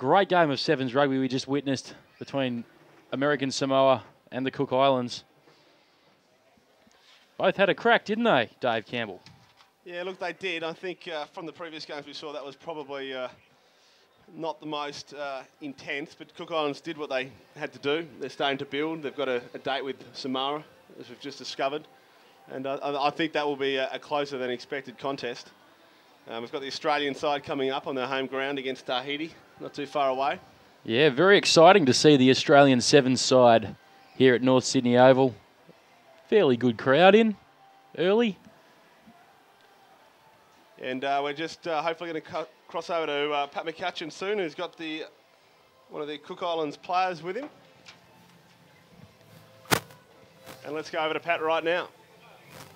Great game of sevens rugby we just witnessed between American Samoa and the Cook Islands. Both had a crack, didn't they, Dave Campbell? Yeah, look, they did. I think from the previous games we saw, that was probably not the most intense, but Cook Islands did what they had to do. They're starting to build. They've got a date with Samoa, as we've just discovered. And I think that will be a closer than expected contest. We've got the Australian side coming up on their home ground against Tahiti, not too far away. Yeah, very exciting to see the Australian sevens side here at North Sydney Oval. Fairly good crowd in early. And we're just hopefully going to cross over to Pat McCutcheon soon, who's got one of the Cook Islands players with him. And let's go over to Pat right now.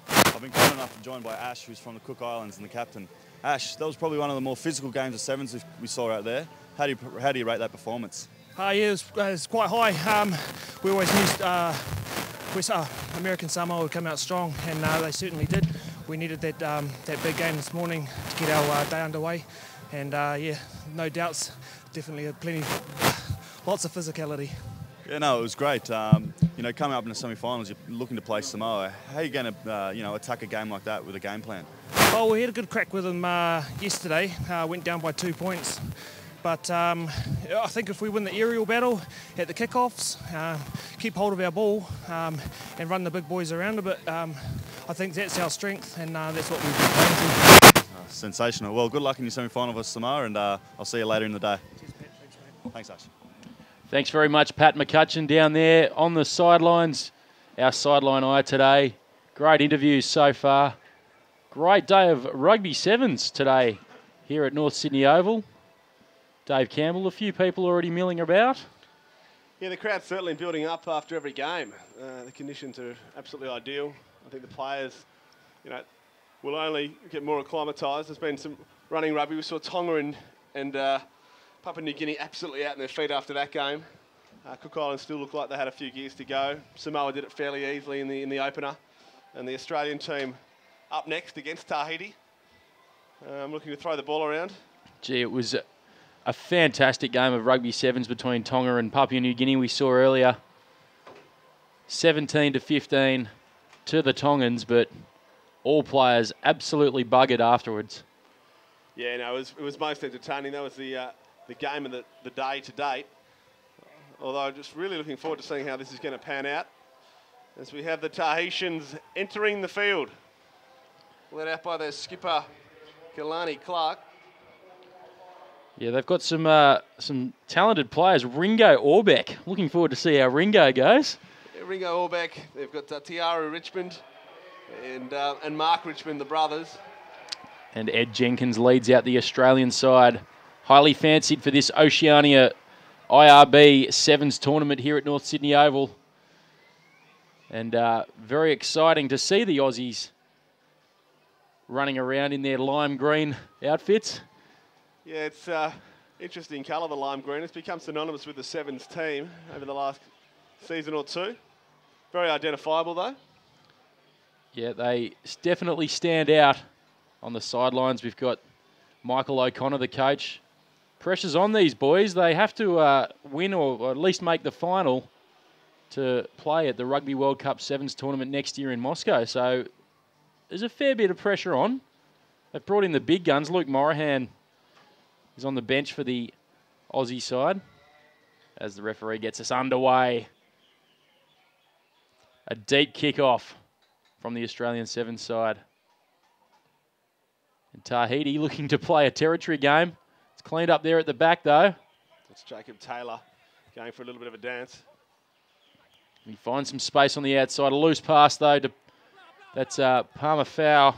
I've been kind enough to joined by Ash, who's from the Cook Islands and the captain. Ash, that was probably one of the more physical games of sevens we saw out there. How do you rate that performance? Yeah, it was quite high. We always knew American Samoa would come out strong, and they certainly did. We needed that big game this morning to get our day underway, and yeah, no doubts, definitely lots of physicality. Yeah, no, it was great. You know, coming up in the semi-finals, you're looking to play Samoa. How are you going to, attack a game like that with a game plan? Well, we had a good crack with them yesterday. Went down by 2 points. But I think if we win the aerial battle at the kickoffs, keep hold of our ball and run the big boys around a bit, I think that's our strength, and that's what we've been playing to. Sensational. Well, good luck in your semi-final with Samoa, and I'll see you later in the day. Cheers, Pat. Thanks, mate. Thanks, Ash. Thanks very much, Pat McCutcheon down there on the sidelines. Our sideline eye today. Great interviews so far. Great day of rugby sevens today here at North Sydney Oval. Dave Campbell, a few people already milling about. Yeah, the crowd's certainly building up after every game. The conditions are absolutely ideal. I think the players, will only get more acclimatised. There's been some running rugby. We saw Tonga and Papua New Guinea absolutely out on their feet after that game. Cook Islands still look like they had a few gears to go. Samoa did it fairly easily in the opener. And the Australian team up next against Tahiti. Looking to throw the ball around. Gee, it was a fantastic game of rugby sevens between Tonga and Papua New Guinea we saw earlier. 17-15 to the Tongans, but all players absolutely buggered afterwards. Yeah, no, it was most entertaining. That was the game of the day to date. Although just really looking forward to seeing how this is going to pan out as we have the Tahitians entering the field, led out by their skipper, Kalani Clark. Yeah, they've got some talented players. Ringo Orbeck. Looking forward to see how Ringo goes. Yeah, Ringo Orbeck. They've got Tiara Richmond and Mark Richmond, the brothers. And Ed Jenkins leads out the Australian side. Highly fancied for this Oceania IRB Sevens tournament here at North Sydney Oval. And very exciting to see the Aussies running around in their lime green outfits. Yeah, it's interesting colour, the lime green. It's become synonymous with the Sevens team over the last season or two. Very identifiable, though. Yeah, they definitely stand out on the sidelines. We've got Michael O'Connor, the coach. Pressure's on these boys. They have to win or at least make the final to play at the Rugby World Cup Sevens tournament next year in Moscow. So there's a fair bit of pressure on. They've brought in the big guns. Luke Morahan is on the bench for the Aussie side as the referee gets us underway. A deep kick-off from the Australian Sevens side. And Tahiti looking to play a territory game. It's cleaned up there at the back, though. That's Jacob Taylor going for a little bit of a dance. He finds some space on the outside. A loose pass, though. That's Palmer foul.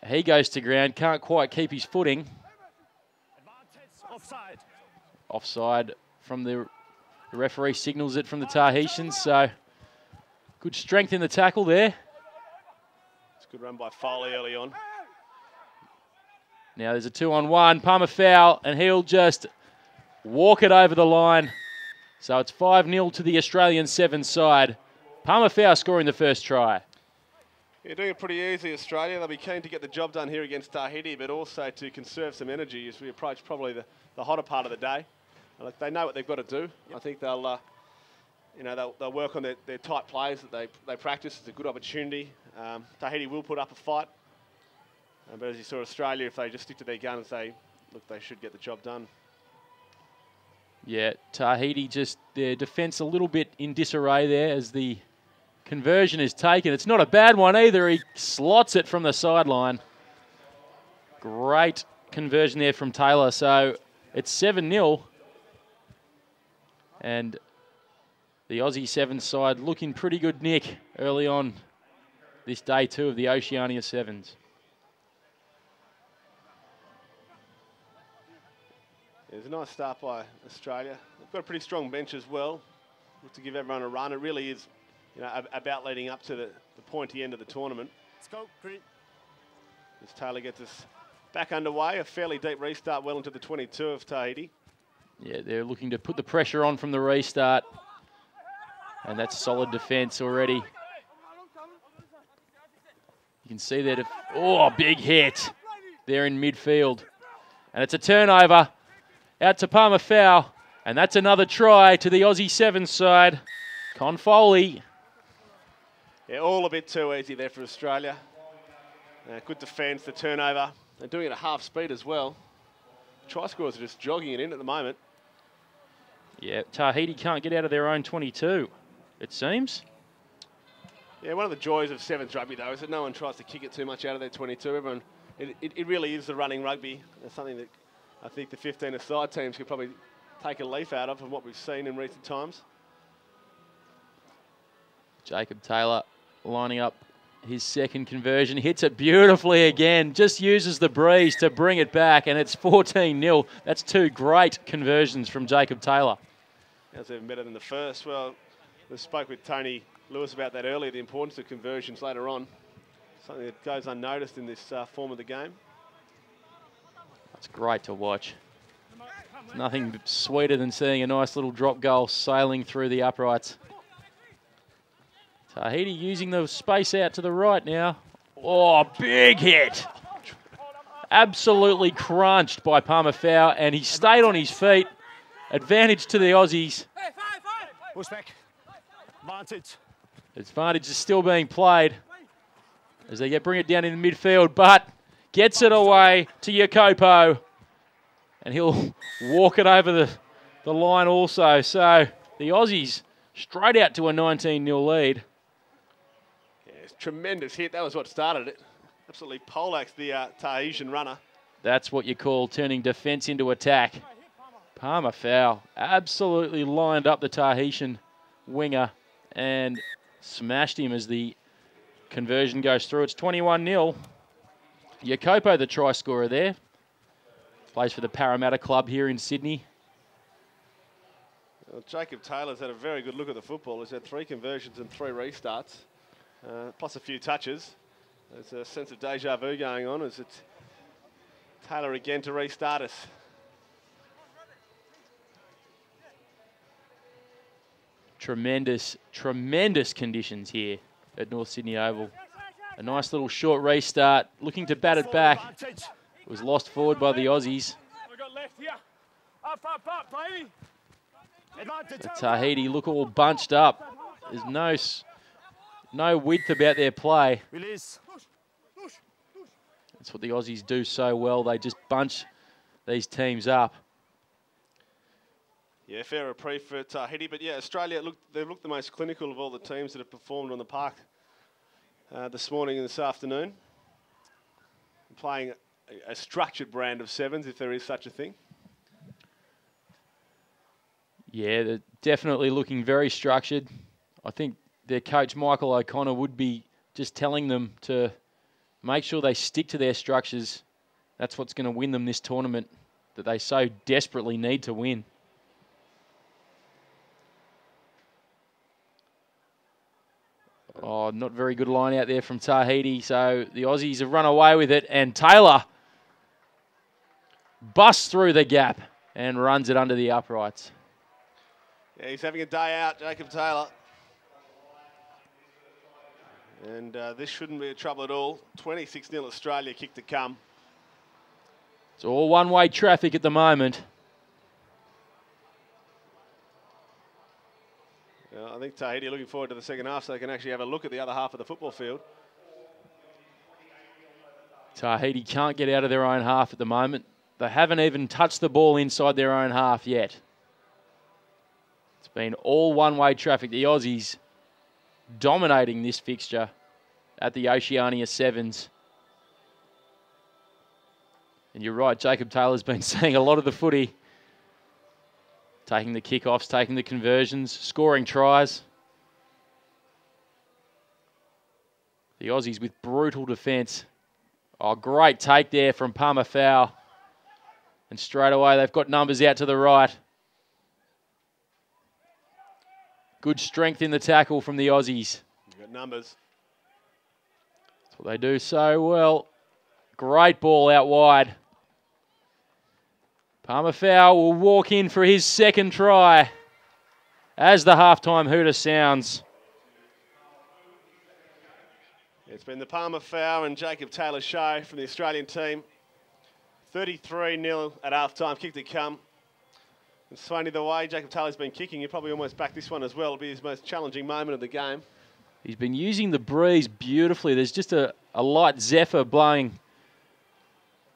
He goes to ground. Can't quite keep his footing. Offside. Offside from the referee signals it from the Tahitians. So good strength in the tackle there. It's a good run by Foley early on. Now there's a 2-on-1. Palmer foul, and he'll just walk it over the line. So it's 5-0 to the Australian Sevens side. Palmer foul scoring the first try. You're doing it pretty easy, Australia. They'll be keen to get the job done here against Tahiti, but also to conserve some energy as we approach probably the hotter part of the day. Look, they know what they've got to do. Yep. I think they'll, they'll work on their tight plays that they practice. It's a good opportunity. Tahiti will put up a fight, but as you saw, Australia, if they just stick to their guns, they should get the job done. Yeah, Tahiti just their defence a little bit in disarray there as the conversion is taken. It's not a bad one either. He slots it from the sideline. Great conversion there from Taylor. So it's 7-0. And the Aussie Sevens side looking pretty good, Nick, early on this day two of the Oceania Sevens. It's a nice start by Australia. They've got a pretty strong bench as well. Look to give everyone a run. It really is, about leading up to the pointy end of the tournament. Let's go, Creed. As Taylor gets us back underway, a fairly deep restart well into the 22 of Tahiti. Yeah, they're looking to put the pressure on from the restart. And that's solid defence already. You can see that. Big hit there in midfield. And it's a turnover out to Palmer foul. And that's another try to the Aussie Sevens side. Confoley. Yeah, all a bit too easy there for Australia. Good defence, the turnover. They're doing it at half speed as well. Try scorers are just jogging it in at the moment. Yeah, Tahiti can't get out of their own 22, it seems. Yeah, one of the joys of Sevens rugby, though, is that no one tries to kick it too much out of their 22. Everyone, it really is the running rugby. It's something that I think the 15-a-side teams could probably take a leaf out of from what we've seen in recent times. Jacob Taylor lining up his second conversion. Hits it beautifully again. Just uses the breeze to bring it back, and it's 14-0. That's two great conversions from Jacob Taylor. That's even better than the first. Well, we spoke with Tony Lewis about that earlier, the importance of conversions later on. Something that goes unnoticed in this form of the game. That's great to watch. There's nothing sweeter than seeing a nice little drop goal sailing through the uprights. Tahiti using the space out to the right now. Oh, big hit. Absolutely crunched by Palmer foul, and he stayed on his feet. Advantage to the Aussies. Push back. Advantage. Advantage is still being played as they bring it down in the midfield, but gets it away to Jacopo, and he'll walk it over the line also. So the Aussies straight out to a 19-0 lead. Yeah, it's a tremendous hit. That was what started it. Absolutely poleaxed the Tahitian runner. That's what you call turning defence into attack. Palmer foul absolutely lined up the Tahitian winger and smashed him as the conversion goes through. It's 21-0. Jacopo, the try scorer there. Plays for the Parramatta club here in Sydney. Well, Jacob Taylor's had a very good look at the football. He's had 3 conversions and 3 restarts, plus a few touches. There's a sense of deja vu going on as it's Taylor again to restart us. Tremendous, tremendous conditions here at North Sydney Oval. A nice little short restart, looking to bat it back. It was lost forward by the Aussies. But Tahiti look all bunched up. There's no width about their play. That's what the Aussies do so well. They just bunch these teams up. Yeah, fair reprieve for Tahiti. But yeah, Australia, they've looked the most clinical of all the teams that have performed on the park this morning and this afternoon. Playing a structured brand of sevens, if there is such a thing. Yeah, they're definitely looking very structured. I think their coach, Michael O'Connor, would be just telling them to make sure they stick to their structures. That's what's going to win them this tournament that they so desperately need to win. Oh, not very good line out there from Tahiti. So the Aussies have run away with it, and Taylor busts through the gap and runs it under the uprights. Yeah, he's having a day out, Jacob Taylor. And this shouldn't be a trouble at all. 26-0 Australia, kick to come. It's all one-way traffic at the moment. I think Tahiti are looking forward to the second half so they can actually have a look at the other half of the football field. Tahiti can't get out of their own half at the moment. They haven't even touched the ball inside their own half yet. It's been all one-way traffic. The Aussies dominating this fixture at the Oceania Sevens. And you're right, Jacob Taylor's been seeing a lot of the footy. Taking the kickoffs, taking the conversions, scoring tries. The Aussies with brutal defence. Oh, great take there from Palmer Fowl. And straight away they've got numbers out to the right. Good strength in the tackle from the Aussies. You've got numbers. That's what they do so well. Great ball out wide. Palmer Fowl will walk in for his second try as the halftime hooter sounds. It's been the Palmer Fowl and Jacob Taylor show from the Australian team. 33-0 at halftime, kick to come. It's funny the way Jacob Taylor's been kicking, he'll probably almost back this one as well. It'll be his most challenging moment of the game. He's been using the breeze beautifully. There's just a light zephyr blowing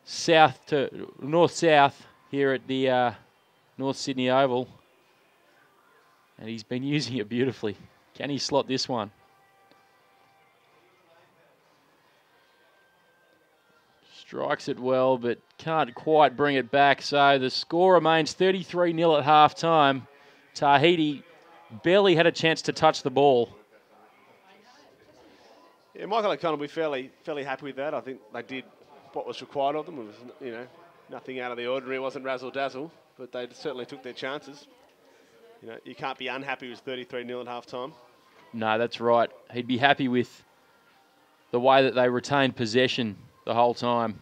south to north-south here at the North Sydney Oval. And he's been using it beautifully. Can he slot this one? Strikes it well, but can't quite bring it back. So the score remains 33-0 at half-time. Tahiti barely had a chance to touch the ball. Yeah, Michael O'Connor will be fairly happy with that. I think they did what was required of them. It was, nothing out of the ordinary. It wasn't razzle-dazzle, but they certainly took their chances. You can't be unhappy with 33-0 at half-time. No, that's right. He'd be happy with the way that they retained possession the whole time.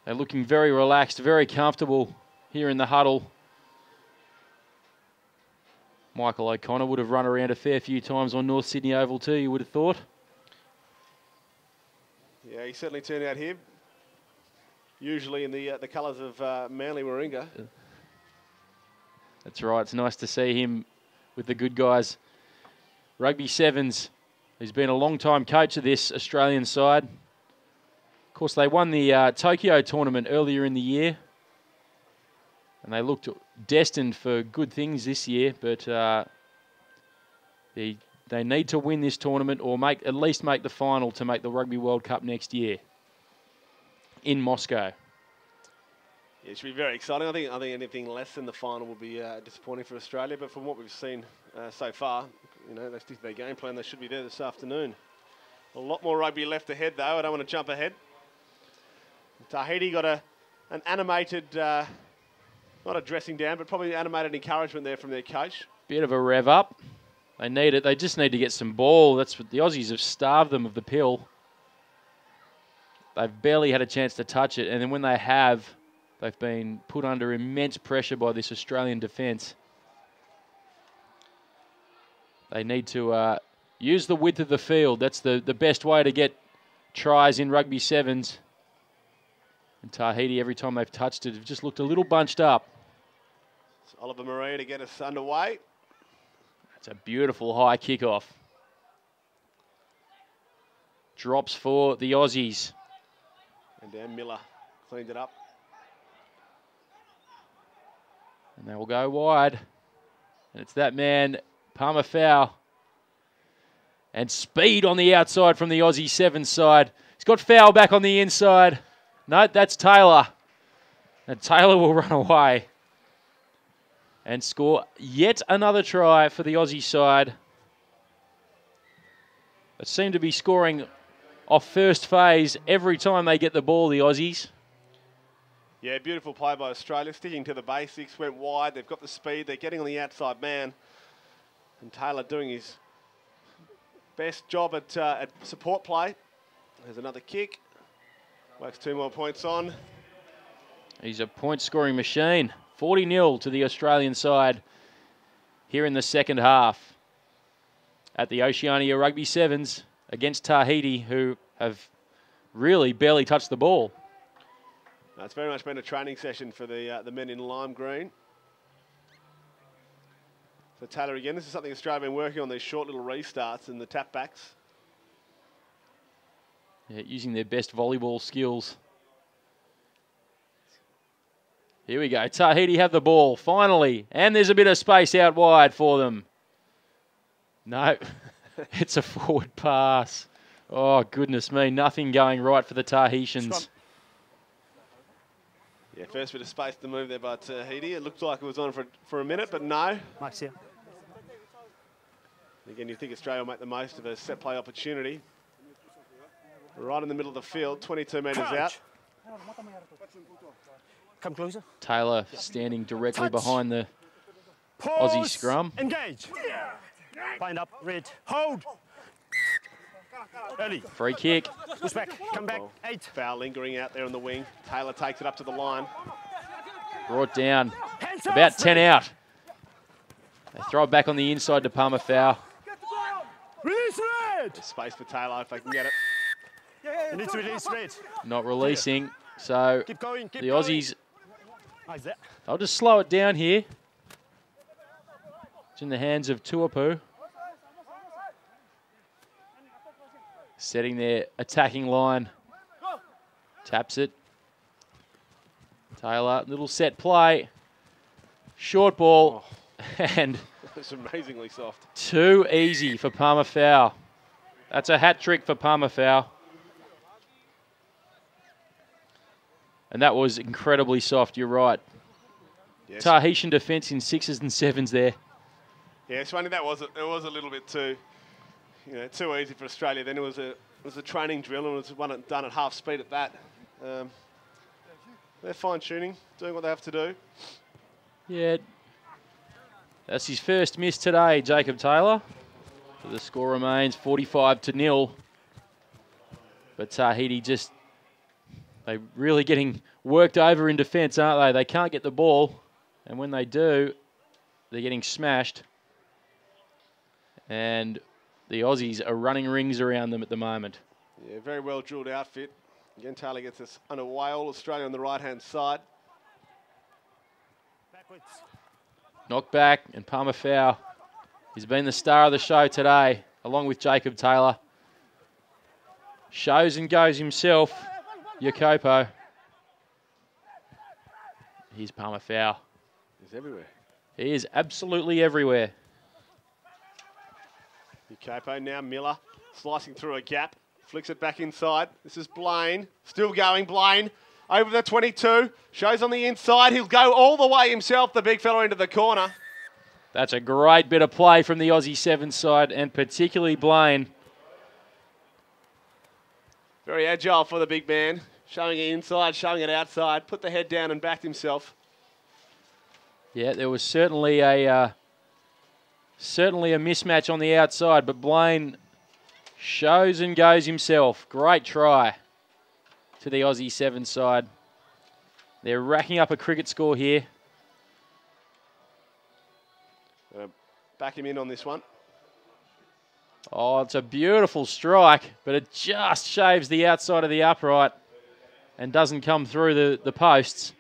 They're looking very relaxed, very comfortable here in the huddle. Michael O'Connor would have run around a fair few times on North Sydney Oval too, you would have thought. Yeah, he certainly turned out here. Usually in the colours of Manly Warringah. That's right. It's nice to see him with the good guys. Rugby Sevens. He's been a long-time coach of this Australian side. Of course, they won the Tokyo tournament earlier in the year. And they looked destined for good things this year, but they need to win this tournament or at least make the final to make the Rugby World Cup next year in Moscow. Yeah, it should be very exciting. I think anything less than the final will be disappointing for Australia, but from what we've seen so far, they stick to their game plan. They should be there this afternoon. A lot more rugby left ahead, though. I don't want to jump ahead. Tahiti got an animated, not a dressing down, but probably animated encouragement there from their coach. Bit of a rev up. They need it. They just need to get some ball. That's what the Aussies have starved them of the pill. They've barely had a chance to touch it, and then when they have, they've been put under immense pressure by this Australian defence. They need to use the width of the field. That's the best way to get tries in rugby sevens. And Tahiti, every time they've touched it, have just looked a little bunched up. It's Oliver Maria to get us underway. That's a beautiful high kickoff. Drops for the Aussies. And Dan Miller cleaned it up. And they will go wide. And it's that man, Palmer Fowl. And speed on the outside from the Aussie Sevens side. He's got Fowl back on the inside. No, that's Taylor. And Taylor will run away and score yet another try for the Aussie side. They seem to be scoring off first phase every time they get the ball, the Aussies. Yeah, beautiful play by Australia, sticking to the basics, went wide, they've got the speed, they're getting on the outside man. And Taylor doing his best job at support play. There's another kick. Works 2 more points on. He's a point-scoring machine. 40-0 to the Australian side here in the second half. at the Oceania Rugby Sevens against Tahiti, who have really barely touched the ball. No, it's very much been a training session for the men in lime green. So Taylor again, this is something Australia have been working on, these short little restarts and the tap backs. Yeah, using their best volleyball skills. Here we go. Tahiti have the ball, finally. And there's a bit of space out wide for them. No, it's a forward pass. Oh, goodness me. Nothing going right for the Tahitians. Yeah, first bit of space to move there by Tahiti. It looked like it was on for a minute, but no. Max here. Again, you think Australia will make the most of a set play opportunity. Right in the middle of the field, 22 metres out. Come closer. Taylor standing directly Touch. behind the Pause. Aussie scrum. Engage. Bind up. Red. Hold. Early. Free kick. Push back. Come back. Well, 8. foul lingering out there on the wing. Taylor takes it up to the line. Brought down. Hands About off, 10 Red. out. They throw it back on the inside to Palmer foul. Release Red. Space for Taylor if they can get it. You need to release Red. Not releasing. So Keep going. Keep the going. Aussies, Eyes there. I'll just slow it down here. It's in the hands of Tuapu. Setting their attacking line. Taps it. Taylor, little set play. Short ball. And It's amazingly soft. too easy for Palmer foul. That's a hat trick for Palmer foul. And that was incredibly soft, you're right. Yes. Tahitian defence in 6s and 7s there. Yeah, Swanee, it was a little bit too easy for Australia. Then it was a training drill and it was one done at half speed at that. They're fine tuning, doing what they have to do. Yeah, that's his first miss today, Jacob Taylor. So the score remains 45-0. But Tahiti they're really getting worked over in defence, aren't they? They can't get the ball, and when they do, they're getting smashed. And the Aussies are running rings around them at the moment. Yeah, very well drilled outfit. Again, Taylor gets us underway. All Australia on the right-hand side. Backwards. Knock back, and Palmer foul. He's been the star of the show today, along with Jacob Taylor. Shows and goes himself, Jacopo. Here's Palmer foul. He's everywhere. He is absolutely everywhere. Capo now Miller slicing through a gap, flicks it back inside. This is Blaine, still going. Blaine over the 22, shows on the inside. He'll go all the way himself, the big fella, into the corner. That's a great bit of play from the Aussie 7 side, and particularly Blaine. Very agile for the big man, showing it inside, showing it outside, put the head down and backed himself. Yeah, there was certainly a mismatch on the outside, but Blaine shows and goes himself. Great try to the Aussie 7 side. They're racking up a cricket score here. Back him in on this one. Oh, it's a beautiful strike, but it just shaves the outside of the upright and doesn't come through the posts.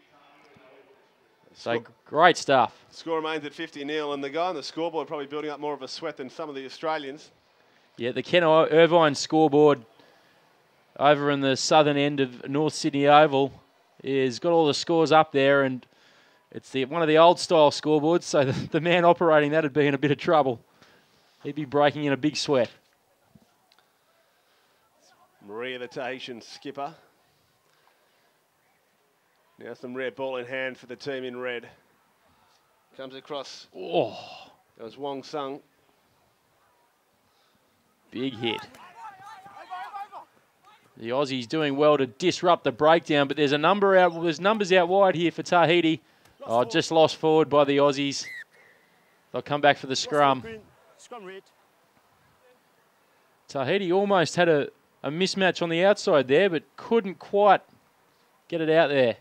So great stuff. Score remains at 50-0, and the guy on the scoreboard probably building up more of a sweat than some of the Australians. Yeah, the Ken Irvine scoreboard over in the southern end of North Sydney Oval is got all the scores up there, and it's one of the old style scoreboards, so the man operating that would be in a bit of trouble. He'd be breaking in a big sweat. Maria, the Tahitian skipper. Now some rare ball in hand for the team in red. Comes across. Oh, That was Wong Sung. big hit. The Aussies doing well to disrupt the breakdown, but there's numbers out wide here for Tahiti. Oh, just lost forward by the Aussies. They'll come back for the scrum. Scrum red. Tahiti almost had a mismatch on the outside there, but couldn't quite get it out there.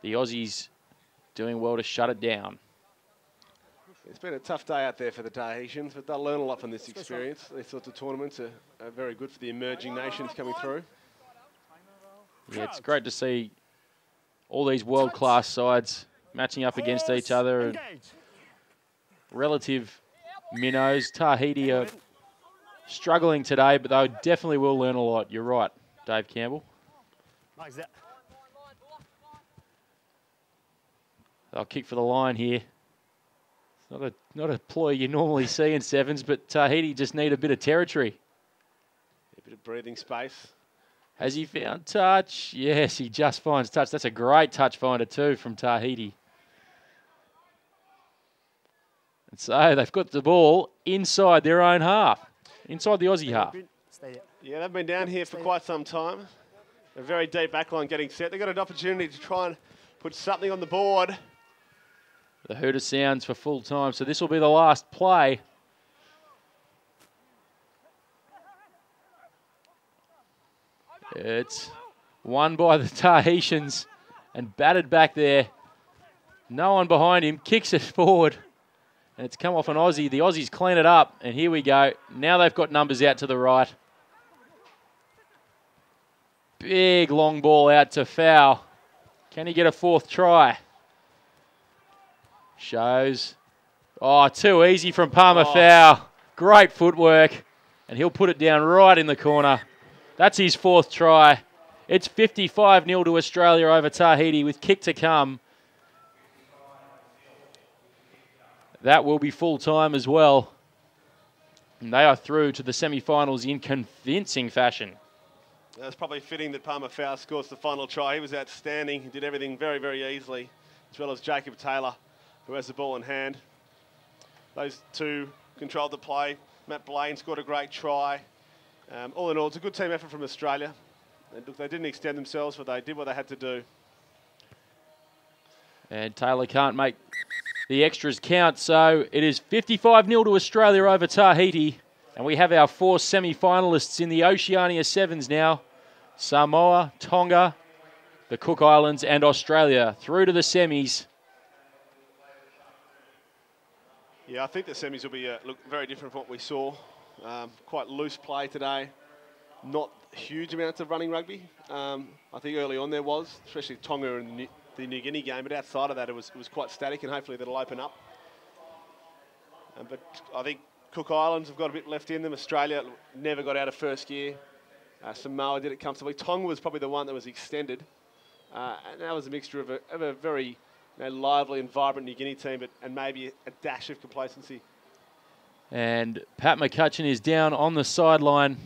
The Aussies doing well to shut it down. It's been a tough day out there for the Tahitians, but they'll learn a lot from this experience. These sorts of tournaments are very good for the emerging nations coming through. Yeah, it's great to see all these world-class sides matching up against each other. And relative minnows. Tahiti are struggling today, but they definitely will learn a lot. You're right, Dave Campbell. They'll kick for the line here. It's not a ploy you normally see in sevens, but Tahiti just need a bit of territory. A bit of breathing space. Has he found touch? Yes, he just finds touch. That's a great touch finder too from Tahiti. And so they've got the ball inside their own half, inside the Aussie half. Yeah, they've been down here for quite some time. A very deep backline getting set. They've got an opportunity to try and put something on the board. The hooter sounds for full time, so this will be the last play. It's won by the Tahitians and batted back there. No one behind him, kicks it forward. And it's come off an Aussie. The Aussies clean it up, and here we go. Now they've got numbers out to the right. Big long ball out to foul. Can he get a fourth try? Shows. Oh, too easy from Palmer foul. Great footwork. And he'll put it down right in the corner. That's his fourth try. It's 55-0 to Australia over Tahiti with kick to come. That will be full time as well. And they are through to the semi-finals in convincing fashion. It's probably fitting that Palmer Fowl scores the final try. He was outstanding. He did everything very, very easily, as well as Jacob Taylor, who has the ball in hand. Those two controlled the play. Matt Blaine scored a great try. All in all, it's a good team effort from Australia. And look, they didn't extend themselves, but they did what they had to do. And Taylor can't make the extras count, so it is 55-0 to Australia over Tahiti. And we have our four semi-finalists in the Oceania Sevens now. Samoa, Tonga, the Cook Islands and Australia through to the semis. Yeah, I think the semis will be look very different from what we saw. Quite loose play today. Not huge amounts of running rugby. I think early on there was, especially Tonga and the New Guinea game, but outside of that it was quite static, and hopefully that'll open up. But I think Cook Islands have got a bit left in them. Australia never got out of first gear. Samoa did it comfortably. Tonga was probably the one that was extended. And that was a mixture of a very lively and vibrant New Guinea team, and maybe a dash of complacency. And Pat McCutcheon is down on the sideline